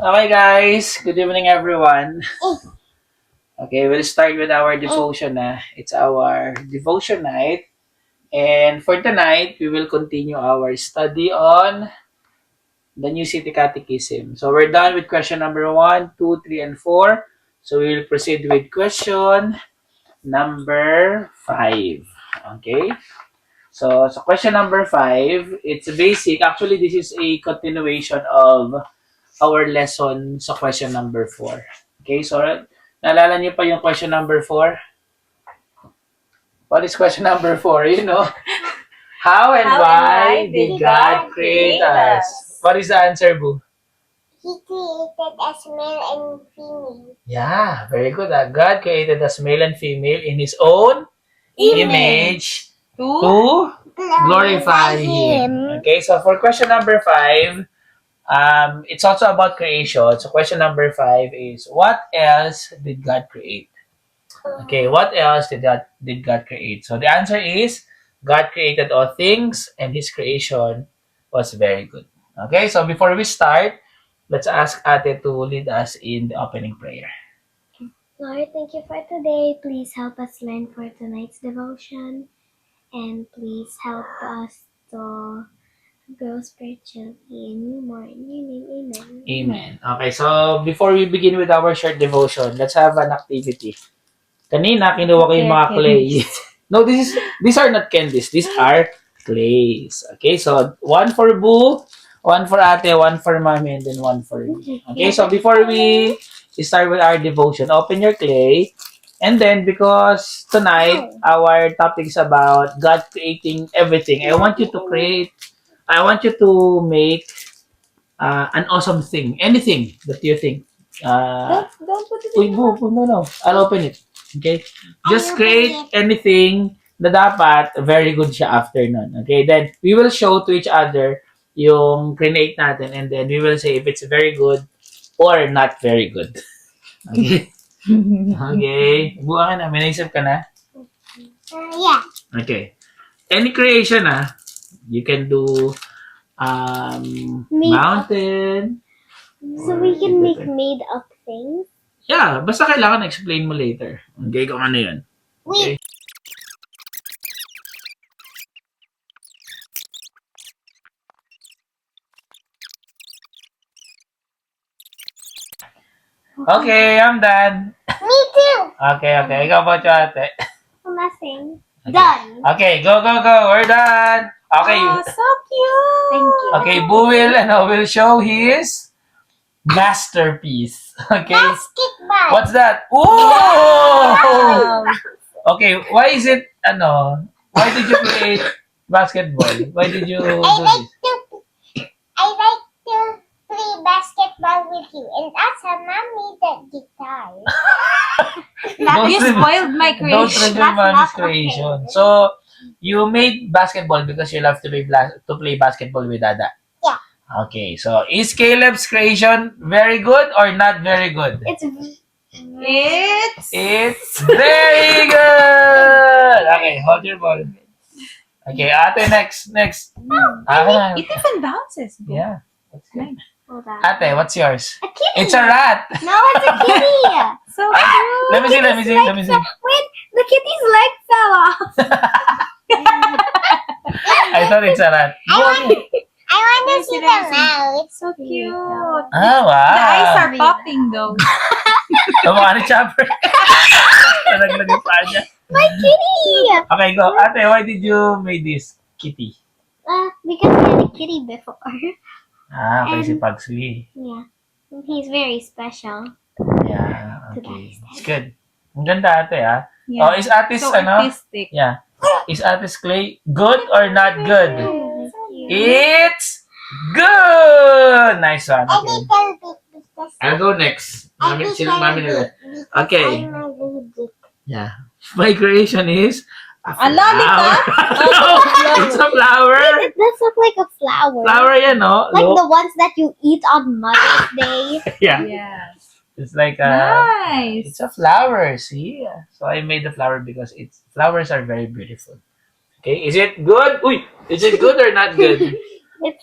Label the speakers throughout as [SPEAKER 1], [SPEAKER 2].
[SPEAKER 1] Okay, guys. Good evening, everyone. Okay, we'll start with our devotion. It's our devotion night. And for tonight, we will continue our study on the New City Catechism. So we're done with question number 1, 2, 3, and 4. So we will proceed with question number 5. Okay? So question number 5, it's basic. Actually, this is a continuation of our lesson sa question number 4. Okay, so naalala niyo pa yung question number 4? What is question number 4? How and why did God create us? What is the answer, Boo?
[SPEAKER 2] He created us male and female.
[SPEAKER 1] Yeah, very good. God created us male and female in His own image to glorify Him. Okay, so for question number 5, it's also about creation. So question number 5 is, what else did God create? Okay, what else did God create? So the answer is, God created all things and His creation was very good. Okay, so before we start, let's ask Ate to lead us in the opening prayer.
[SPEAKER 2] Lord, thank you for today. Please help us learn for tonight's devotion. And please help us to grow spiritually in you more. In your name, amen.
[SPEAKER 1] Amen. Okay, so before we begin with our short devotion, let's have an activity. Kanina, kinuha ko yung mga clay. No, these are not candies. These are clays. Okay, so one for Boo, one for Ate, one for Mommy, and then one for me. Okay, so before we start with our devotion, open your clay. And then, because tonight, our topic is about God creating everything, I want you to make an awesome thing. Anything that you think.
[SPEAKER 2] Don't put it
[SPEAKER 1] Uy, Boo, no. I'll open it. Okay? Just create anything na dapat very good siya after nun. Okay? Then, we will show to each other yung create natin, and then we will say if it's very good or not very good. Okay? Okay. Buka ka na. May naisip ka na?
[SPEAKER 2] Yeah.
[SPEAKER 1] Okay. Any creation, you can do
[SPEAKER 2] Made
[SPEAKER 1] mountain.
[SPEAKER 2] So we can make made up things.
[SPEAKER 1] Yeah, basta kailangan explain mo later. Okay, kung ano yun. Okay. Okay, I'm done.
[SPEAKER 2] Me too.
[SPEAKER 1] Okay. Ikaw ba, Ate?
[SPEAKER 2] Nothing.
[SPEAKER 1] Okay.
[SPEAKER 2] Done.
[SPEAKER 1] Okay, go. We're done. Okay.
[SPEAKER 3] Oh, so cute!
[SPEAKER 2] Thank you.
[SPEAKER 1] Okay, Boo will show his masterpiece. Okay.
[SPEAKER 2] Basketball.
[SPEAKER 1] What's that? Ooh!
[SPEAKER 3] Wow.
[SPEAKER 1] Okay, why is it, why did you create basketball? Why did you do this?
[SPEAKER 2] I like to play basketball with you, and also Mom made the guitar.
[SPEAKER 3] You spoiled my
[SPEAKER 1] Don't
[SPEAKER 3] creation.
[SPEAKER 1] reveal Mommy's
[SPEAKER 2] That's not
[SPEAKER 1] creation.
[SPEAKER 2] okay.
[SPEAKER 1] So, you made basketball because you love to play basketball with Dada.
[SPEAKER 2] Yeah.
[SPEAKER 1] Okay, so is Caleb's creation very good or not very good? It's very good! Okay, hold your ball. Okay, Ate, next.
[SPEAKER 3] It even bounces.
[SPEAKER 1] Yeah, that's good.
[SPEAKER 2] Hold on.
[SPEAKER 1] Ate, what's yours?
[SPEAKER 2] A kitty.
[SPEAKER 1] It's a rat!
[SPEAKER 2] No, it's a kitty.
[SPEAKER 3] So cute.
[SPEAKER 1] Let me see.
[SPEAKER 2] Wait, the kitty's leg fell off.
[SPEAKER 1] I thought it's a rat.
[SPEAKER 2] I want to see the
[SPEAKER 3] Seriously.
[SPEAKER 2] mouth.
[SPEAKER 3] So cute.
[SPEAKER 1] Ah, wow.
[SPEAKER 3] The eyes are popping though.
[SPEAKER 1] Kamukha ni Chopper. Nalaglag yung paa niya.
[SPEAKER 2] My kitty.
[SPEAKER 1] Okay, go. Ate, why did you make this kitty?
[SPEAKER 2] Because we had a kitty before.
[SPEAKER 1] Okay, si Pugsley.
[SPEAKER 2] Yeah. He's very special.
[SPEAKER 1] Yeah,
[SPEAKER 2] To
[SPEAKER 1] okay.
[SPEAKER 2] that
[SPEAKER 1] It's good. Ang ganda, ate,
[SPEAKER 3] Yeah.
[SPEAKER 1] Oh, is Ate's,
[SPEAKER 3] So artistic.
[SPEAKER 1] Yeah. Is Ate's clay good or not good? It's good! Nice one. Okay. I'll go next. Mami nila. Okay. Yeah. My creation is
[SPEAKER 3] A lollipop?
[SPEAKER 1] flower. It's a flower.
[SPEAKER 2] It does look like a flower.
[SPEAKER 1] Flower yan, no?
[SPEAKER 2] Like
[SPEAKER 1] Look.
[SPEAKER 2] the ones that you eat on Mother's Day.
[SPEAKER 1] Yeah.
[SPEAKER 3] Yes.
[SPEAKER 1] It's like
[SPEAKER 3] Nice.
[SPEAKER 1] it's a flower, see? So I made the flower because flowers are very beautiful. Okay, is it good? Uy, is it good or not good?
[SPEAKER 2] It's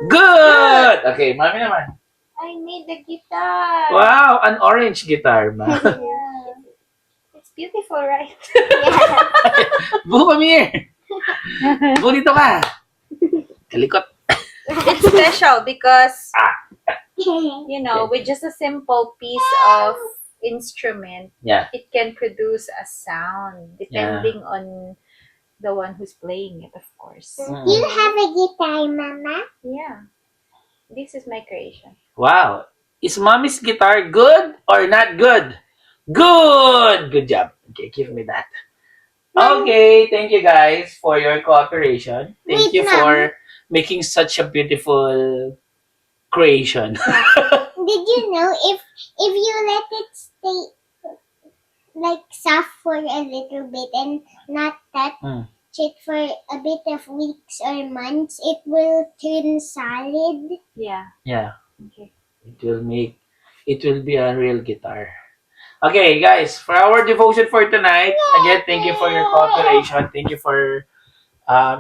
[SPEAKER 1] Good! Okay, Mami naman.
[SPEAKER 3] I made the guitar.
[SPEAKER 1] Wow, an orange guitar, ma.
[SPEAKER 3] Yeah. It's beautiful, right?
[SPEAKER 1] Bu, come here. Bu, dito ka. Kalikot.
[SPEAKER 3] It's special because,
[SPEAKER 2] Yeah.
[SPEAKER 3] with just a simple piece of instrument,
[SPEAKER 1] Yeah.
[SPEAKER 3] it can produce a sound depending on the one who's playing it, of course.
[SPEAKER 1] Mm.
[SPEAKER 2] You have a guitar, Mama?
[SPEAKER 3] Yeah. This is my creation.
[SPEAKER 1] Wow. Is mommy's guitar good or not good? Good! Good job. Okay, give me that. Okay, thank you guys for your cooperation. Thank
[SPEAKER 2] Wait,
[SPEAKER 1] you
[SPEAKER 2] Mom.
[SPEAKER 1] for making such a beautiful creation.
[SPEAKER 2] Did you know if you let it stay like soft for a little bit and not touch
[SPEAKER 1] Mm.
[SPEAKER 2] it for a bit of weeks or months, it will turn solid?
[SPEAKER 3] Yeah.
[SPEAKER 1] Yeah,
[SPEAKER 3] Okay.
[SPEAKER 1] it will be a real guitar. Okay, guys, for our devotion for tonight, again, thank you for your cooperation. Thank you for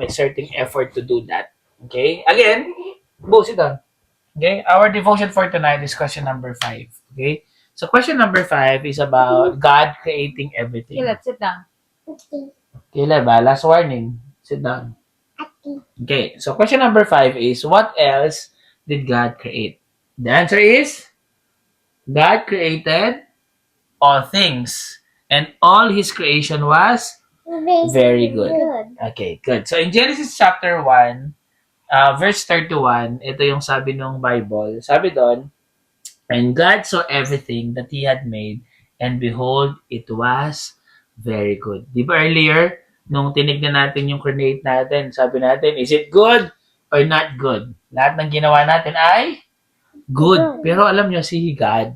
[SPEAKER 1] exerting effort to do that. Okay, again, Bo, sit down. Okay, our devotion for tonight is question number 5. Okay, so question number 5 is about God creating everything.
[SPEAKER 3] Caleb, sit down.
[SPEAKER 2] Okay.
[SPEAKER 1] Caleb, last warning. Sit down.
[SPEAKER 2] Okay.
[SPEAKER 1] Okay, so question number 5 is what else did God create? The answer is God created all things, and all His creation was very good. Okay, good. So in Genesis chapter 1, verse 31, ito yung sabi ng Bible. Sabi doon, and God saw everything that He had made, and behold, it was very good. Di ba earlier, nung tinignan natin yung create natin, sabi natin, is it good or not good? Lahat ng ginawa natin ay good. Pero alam nyo, si God,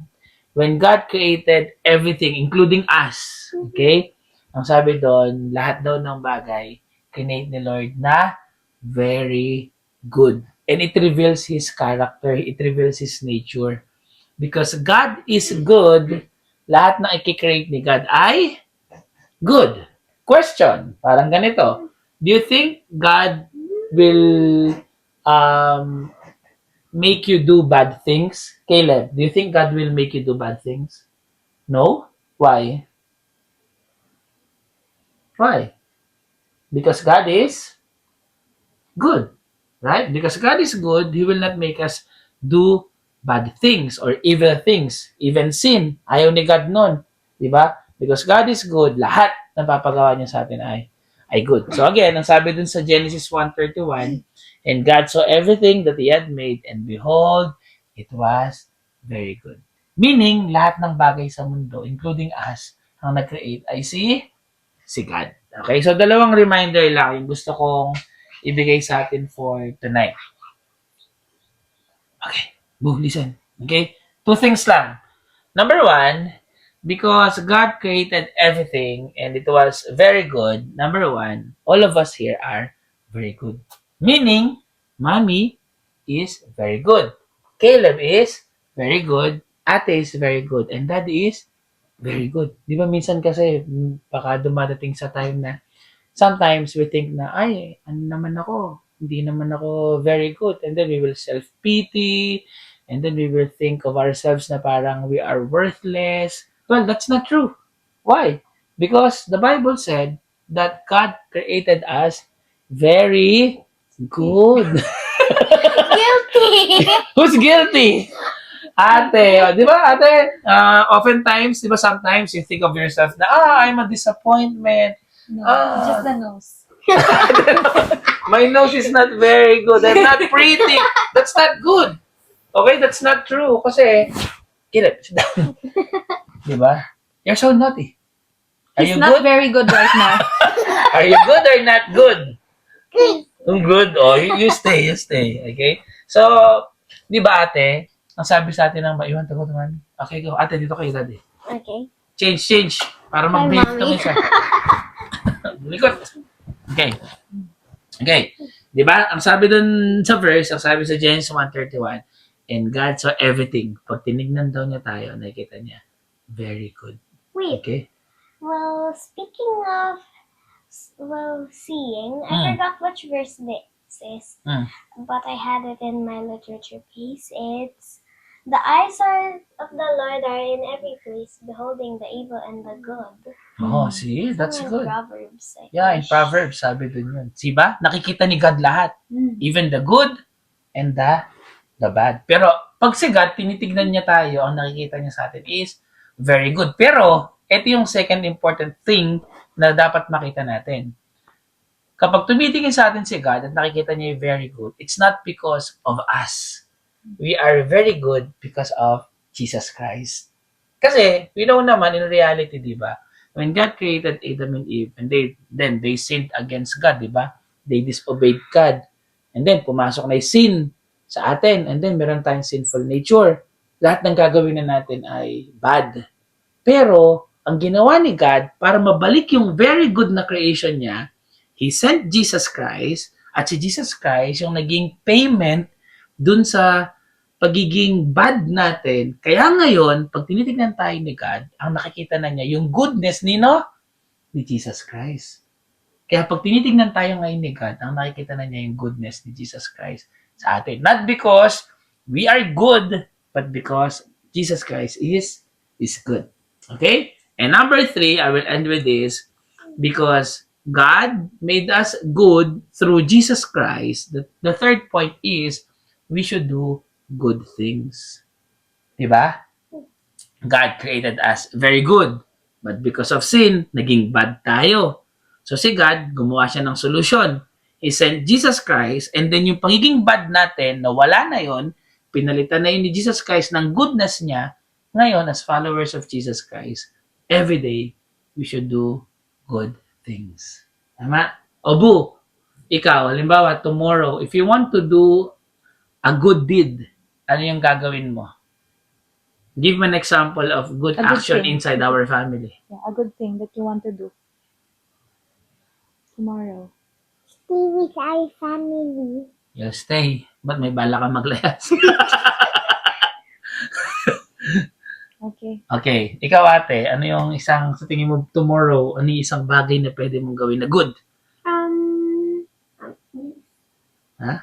[SPEAKER 1] when God created everything, including us, okay? Ang sabi doon, lahat daw ng bagay, create ni Lord na very good. And it reveals His character, it reveals His nature. Because God is good, lahat na i-create ni God ay good. Question, parang ganito. Do you think God will make you do bad things? Caleb, do you think God will make you do bad things? No? Why? Why? Because God is good. Right? Because God is good, He will not make us do bad things or evil things, even sin. Ayaw ni God nun. Diba? Because God is good, lahat ng papagawa niya sa atin ay good. So again, ang sabi dun sa Genesis 1:31, and God saw everything that He had made, and behold, it was very good. Meaning, lahat ng bagay sa mundo, including us, ang nag-create ay si God. Okay? So, dalawang reminder lang yung gusto kong ibigay sa atin for tonight. Okay. Boo, listen. Okay? 2 things lang. Number 1, because God created everything and it was very good. Number 1, all of us here are very good. Meaning, Mommy is very good. Caleb is very good. Ate is very good. And Daddy is very good. Di ba minsan kasi baka dumadating sa time na sometimes we think na, ay, ano naman ako? Hindi naman ako very good. And then we will self-pity. And then we will think of ourselves na parang we are worthless. Well, that's not true. Why? Because the Bible said that God created us very good.
[SPEAKER 2] Guilty.
[SPEAKER 1] Who's guilty? Ate, di ba ate, oftentimes, di ba sometimes you think of yourself na, I'm a disappointment.
[SPEAKER 3] No,
[SPEAKER 1] Ah.
[SPEAKER 3] just the nose.
[SPEAKER 1] My nose is not very good. I'm not pretty. That's not good. Okay, that's not true. Kasi, Caleb, sit down. Di ba? You're so naughty. Are
[SPEAKER 3] He's
[SPEAKER 1] you
[SPEAKER 3] not
[SPEAKER 1] good?
[SPEAKER 3] very good right now.
[SPEAKER 1] Are you good or not good?
[SPEAKER 2] Good.
[SPEAKER 1] Good. Oh, you stay, you stay. Okay? So, di ba ate, ang sabi sa atin ng maiwan to go naman. Okay, go. Ate, dito kayo, daddy.
[SPEAKER 2] Okay.
[SPEAKER 1] Change. Para
[SPEAKER 2] Hi,
[SPEAKER 1] mag-behave
[SPEAKER 2] Mommy.
[SPEAKER 1] kami siya. Likot. Okay. Okay. Di ba? Ang sabi dun sa verse, ang sabi sa Genesis 1:31, and God saw everything. Pag tinignan daw niya tayo, nakikita niya, very good.
[SPEAKER 2] Wait.
[SPEAKER 1] Okay?
[SPEAKER 2] Well, speaking of seeing, I forgot which verse this is,
[SPEAKER 1] Mm.
[SPEAKER 2] but I had it in my literature piece. It's The eyes of the Lord are in every place, beholding the evil and the good.
[SPEAKER 1] Oh, see, that's
[SPEAKER 2] Somewhere in
[SPEAKER 1] good.
[SPEAKER 2] Proverbs, I
[SPEAKER 1] Yeah, in
[SPEAKER 2] think.
[SPEAKER 1] Proverbs, sabi dun yun. See ba? Nakikita ni God lahat. Even the good and the bad. Pero, pag si God, tinitignan niya tayo, ang nakikita niya sa atin is very good. Pero, ito yung second important thing na dapat makita natin. Kapag tumitingin sa atin si God at nakikita niya yung very good, it's not because of us. We are very good because of Jesus Christ. Kasi, we know naman in reality, di ba? When God created Adam and Eve, and then they sinned against God, di ba? They disobeyed God. And then, pumasok na yung sin sa atin. And then, meron tayong sinful nature. Lahat ng gagawin na natin ay bad. Pero, ang ginawa ni God, para mabalik yung very good na creation niya, He sent Jesus Christ, at si Jesus Christ yung naging payment dun sa pagiging bad natin. Kaya ngayon, pag tinitignan tayo ni God, ang nakikita na niya yung goodness ni Jesus Christ. Kaya pag tinitignan tayo ngayon ni God, ang nakikita na niya yung goodness ni Jesus Christ sa atin. Not because we are good, but because Jesus Christ is good. Okay? And number 3, I will end with this, because God made us good through Jesus Christ. The third point is, we should do good things. Diba? God created us very good. But because of sin, naging bad tayo. So si God, gumawa siya ng solusyon. He sent Jesus Christ, and then yung pagiging bad natin, na wala na yon, pinalitan na yun ni Jesus Christ ng goodness niya. Ngayon, as followers of Jesus Christ, every day, we should do good things. Tama? Obu, ikaw, halimbawa, tomorrow, if you want to do a good deed, ano yung gagawin mo? Give me an example of good
[SPEAKER 3] A good
[SPEAKER 1] action
[SPEAKER 3] thing.
[SPEAKER 1] inside our family.
[SPEAKER 3] Yeah, a good thing that you want to do tomorrow.
[SPEAKER 2] Stay with our family.
[SPEAKER 1] You'll stay. Ba't may bala ka maglayas?
[SPEAKER 3] Okay.
[SPEAKER 1] Okay, ikaw ate, ano yung isang, sa tingin mo tomorrow, ano yung isang bagay na pwede mong gawin na good? Huh?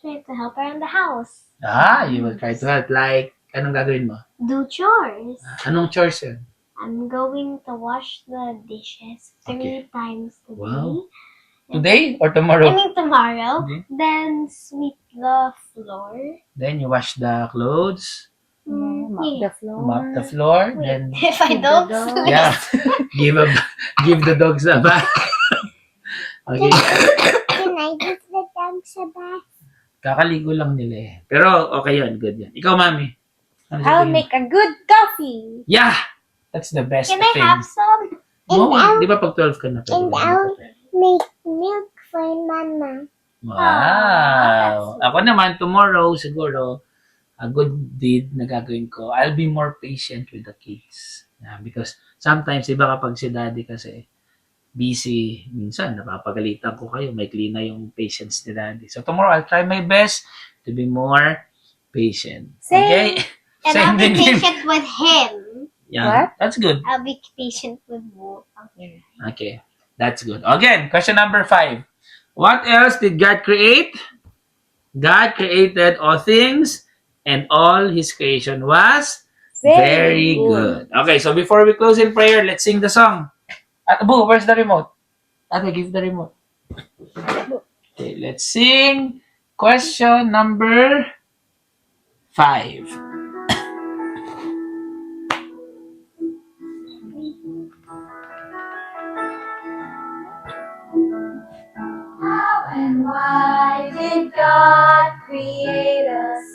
[SPEAKER 2] Try to help around the house.
[SPEAKER 1] You will try to help. Like, anong gagawin mo?
[SPEAKER 2] Do chores.
[SPEAKER 1] Anong chores yun?
[SPEAKER 2] I'm going to wash the dishes 3 times today.
[SPEAKER 1] Wow. Today or tomorrow?
[SPEAKER 2] I mean tomorrow.
[SPEAKER 1] Okay.
[SPEAKER 2] Then sweep the floor.
[SPEAKER 1] Then you wash the clothes,
[SPEAKER 3] Mop the floor.
[SPEAKER 1] mop the floor,
[SPEAKER 2] Wait,
[SPEAKER 1] then
[SPEAKER 2] if I
[SPEAKER 3] Feed the
[SPEAKER 2] don't
[SPEAKER 3] dog.
[SPEAKER 2] sleep.
[SPEAKER 1] yeah, give the dogs a bath. Okay,
[SPEAKER 2] Can I give the dogs a bath?
[SPEAKER 1] kakaligo lang nila eh. Pero okay yun, good yun. Ikaw, mami. Ano sa
[SPEAKER 3] I'll
[SPEAKER 1] tingin mo?
[SPEAKER 3] make a good coffee.
[SPEAKER 1] Yeah! That's the best
[SPEAKER 2] Can I
[SPEAKER 1] thing.
[SPEAKER 2] have some?
[SPEAKER 1] No, di ba pag 12 ka na? pwede
[SPEAKER 2] And
[SPEAKER 1] ka na
[SPEAKER 2] I'll-
[SPEAKER 1] magkape?
[SPEAKER 2] Make milk for Mama.
[SPEAKER 1] Wow! Ako naman, tomorrow, siguro, a good deed na gagawin ko, I'll be more patient with the kids. Yeah, because sometimes, iba kapag si daddy kasi, busy, minsan, napapagalitan ko kayo, may clean na yung patience ni daddy. So tomorrow, I'll try my best to be more patient.
[SPEAKER 3] Same.
[SPEAKER 1] Okay?
[SPEAKER 2] And
[SPEAKER 1] Same
[SPEAKER 2] I'll be
[SPEAKER 1] din him.
[SPEAKER 2] patient with him.
[SPEAKER 1] Yeah,
[SPEAKER 3] What?
[SPEAKER 1] that's good.
[SPEAKER 2] I'll be patient with both. Okay.
[SPEAKER 1] Okay, that's good. Again, question number 5. What else did God create? God created all things, and all His creation was very good. Okay, so before we close in prayer, let's sing the song. Boo, where's the remote? Ate, give the remote. Okay, let's sing question number 5.
[SPEAKER 2] How and why did God create us?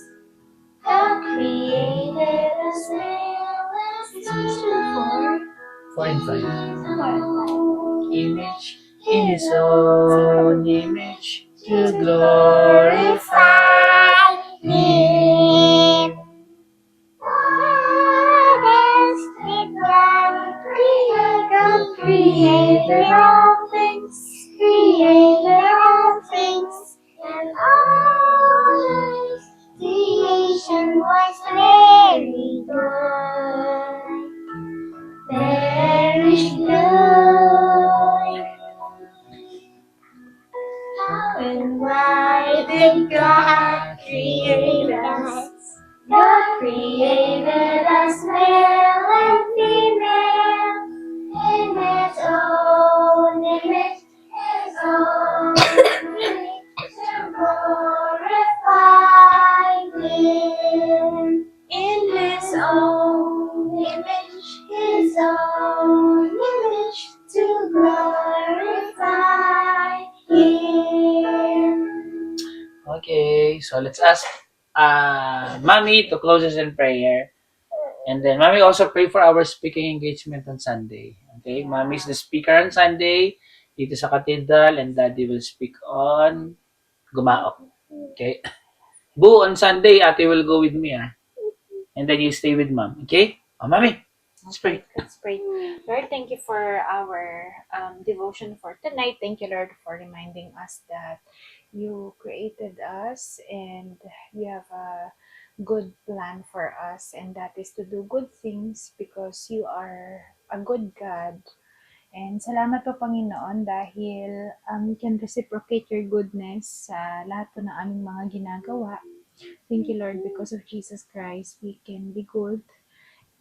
[SPEAKER 2] God created us male and
[SPEAKER 1] 4 and 5.
[SPEAKER 2] female.
[SPEAKER 1] Image in His own image to glorify Him.
[SPEAKER 2] What else did God create? God created all things, and all His creation was very good, very good. How and why did God create us? God created us male and female in His own image, His own image, to glorify Him. In His own image, His own image, to glorify Him.
[SPEAKER 1] Okay, so let's ask Mommy to close us in prayer. And then Mommy also pray for our speaking engagement on Sunday. Okay, Mommy is the speaker on Sunday dito sa Cathedral and Daddy will speak on Gumaok. Okay? Boo, on Sunday, Ate will go with me. And then you stay with Mom. Okay? Oh, Mommy, let's pray.
[SPEAKER 3] Let's pray. Lord, thank you for our devotion for tonight. Thank you, Lord, for reminding us that you created us and you have a good plan for us, and that is to do good things because you are a good God. And salamat po, Panginoon, dahil we can reciprocate your goodness sa lahat po ng aming mga ginagawa. Thank you, Lord, because of Jesus Christ, we can be good.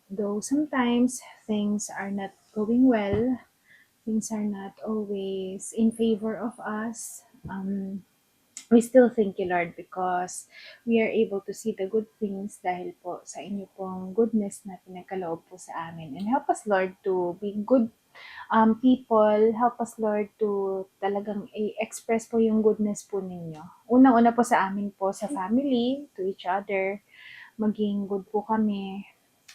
[SPEAKER 3] Though sometimes things are not going well, things are not always in favor of us, we still thank you, Lord, because we are able to see the good things dahil po sa inyo pong goodness na pinagkaloob po sa amin. And help us, Lord, to be good people. Help us, Lord, to talagang i-express po yung goodness po ninyo. Unang-una po sa amin po, sa family, to each other, maging good po kami,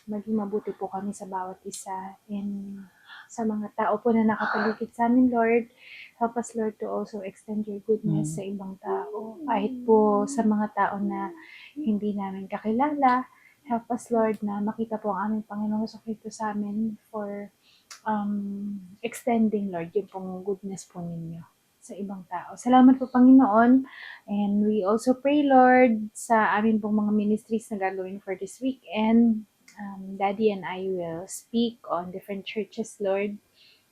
[SPEAKER 3] maging mabuti po kami sa bawat isa, and sa mga tao po na nakapaligid sa amin, Lord. Help us, Lord, to also extend your goodness sa ibang tao. Kahit po sa mga tao na hindi namin kakilala, help us, Lord, na makita po ang aming Panginoong Jesucristo sa amin for extending, Lord, yung pong goodness po ninyo sa ibang tao. Salamat po, Panginoon. And we also pray, Lord, sa amin pong mga ministries na gagawin for this weekend. Daddy and I will speak on different churches, Lord.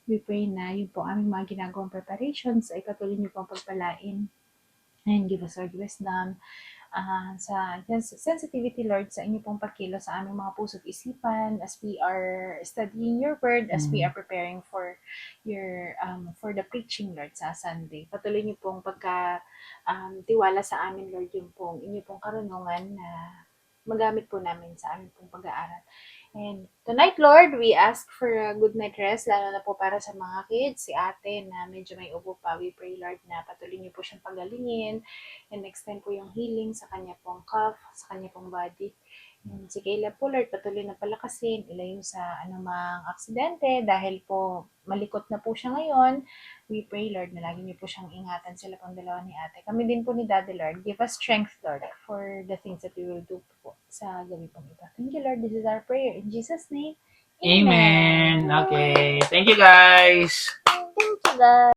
[SPEAKER 3] We pray na yun po aming mga ginagawang preparations ay patuloy niyo pong pagpalain and give us, Lord, wisdom. Sa sensitivity, Lord, sa inyo pong pagkilo sa aming mga puso't isipan as we are studying your word, as we are preparing for your for the preaching, Lord, sa Sunday. Patuloy niyo pong tiwala sa amin, Lord, yung pong inyo pong karunungan na magamit po namin sa aming pong pag-aaral. And tonight, Lord, we ask for a good night rest, lalo na po para sa mga kids, si ate na medyo may ubo pa. We pray, Lord, na patuloy niyo po siyang pagalingin and extend po yung healing sa kanya pong cough, sa kanya pong body. And si Kayla po, Lord, patuloy na palakasin, ilayo sa anumang aksidente dahil po malikot na po siya ngayon. We pray, Lord, na lagi niyo po siyang ingatan sila pong dalawa ni ate. Kami din po ni Daddy, Lord. Give us strength, Lord, for the things that we will do po sa gabi pong ito. Thank you, Lord. This is our prayer. In Jesus' name,
[SPEAKER 1] Amen. Okay. Thank you, guys.
[SPEAKER 2] Thank you, guys.